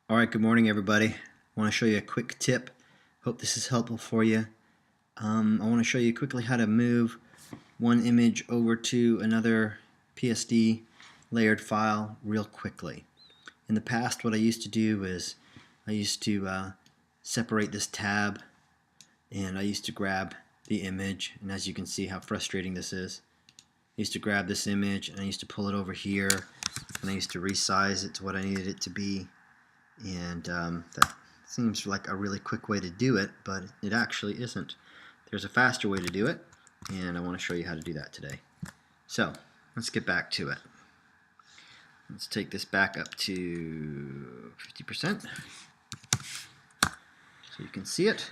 Alright, good morning everybody. I want to show you a quick tip. Hope this is helpful for you. I want to show you quickly how to move one image over to another PSD layered file real quickly. In the past, what I used to do is I used to separate this tab, and I used to grab the image, and as you can see how frustrating this is. I used to grab this image and I used to pull it over here, and I used to resize it to what I needed it to be. And that seems like a really quick way to do it, but it actually isn't. There's a faster way to do it, and I want to show you how to do that today. So let's get back to it. Let's take this back up to 50% so you can see it.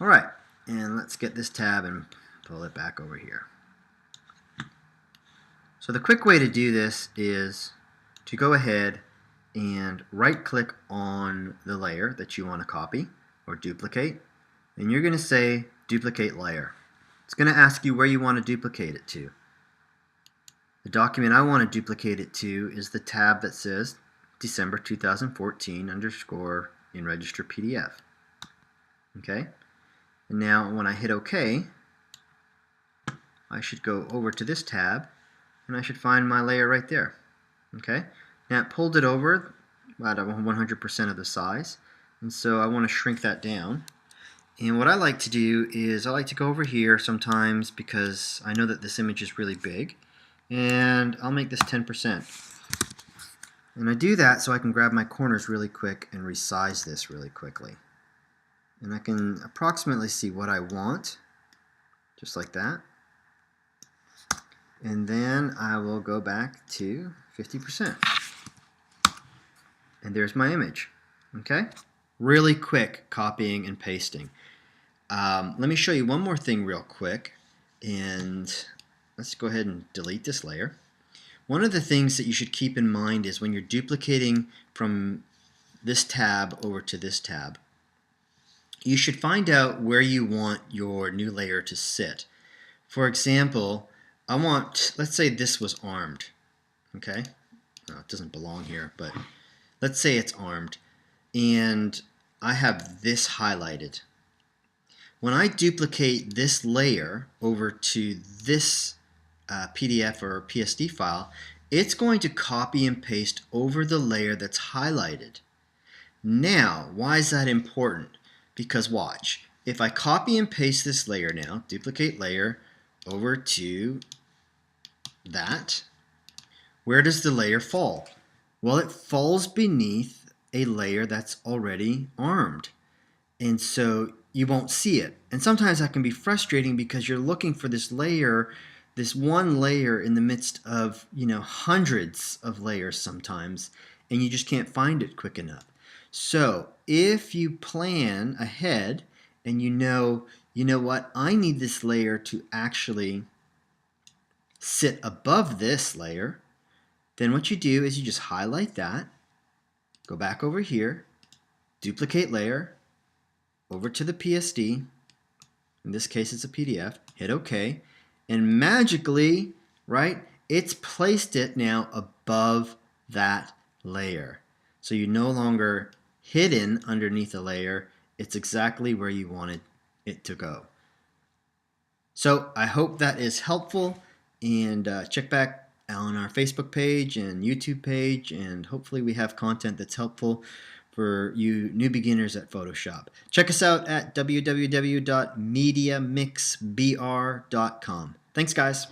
Alright, and let's get this tab and pull it back over here. So the quick way to do this is to go ahead and right click on the layer that you want to copy or duplicate, and you're going to say duplicate layer. It's going to ask you where you want to duplicate it to. The document I want to duplicate it to is the tab that says December 2014 underscore in register PDF. Okay, and now when I hit OK, I should go over to this tab and I should find my layer right there. Okay, now it pulled it over about 100% of the size, and so I want to shrink that down. And what I like to do is I like to go over here sometimes because I know that this image is really big, and I'll make this 10%. And I do that so I can grab my corners really quick and resize this really quickly. And I can approximately see what I want, just like that. And then I will go back to 50%. And there's my image. Okay? Really quick copying and pasting. Let me show you one more thing real quick. And let's go ahead and delete this layer. One of the things that you should keep in mind is when you're duplicating from this tab over to this tab, you should find out where you want your new layer to sit. For example, I want, let's say this was armed, okay? No, it doesn't belong here, but let's say it's armed, and I have this highlighted. When I duplicate this layer over to this PDF or PSD file, it's going to copy and paste over the layer that's highlighted. Now, why is that important? Because watch, if I copy and paste this layer now, duplicate layer over to that, where does the layer fall? Well, it falls beneath a layer that's already armed, and so you won't see it. And sometimes that can be frustrating because you're looking for this layer, this one layer in the midst of, hundreds of layers sometimes, and you just can't find it quick enough. So if you plan ahead and you know what, I need this layer to actually sit above this layer, then what you do is you just highlight that, go back over here, duplicate layer, over to the PSD, in this case it's a PDF, hit OK, and magically, right, it's placed it now above that layer. So you're no longer hidden underneath a layer, it's exactly where you wanted it to go. So I hope that is helpful, and check back on our Facebook page and YouTube page, and hopefully we have content that's helpful for you new beginners at Photoshop. Check us out at www.mediamixbr.com. Thanks, guys.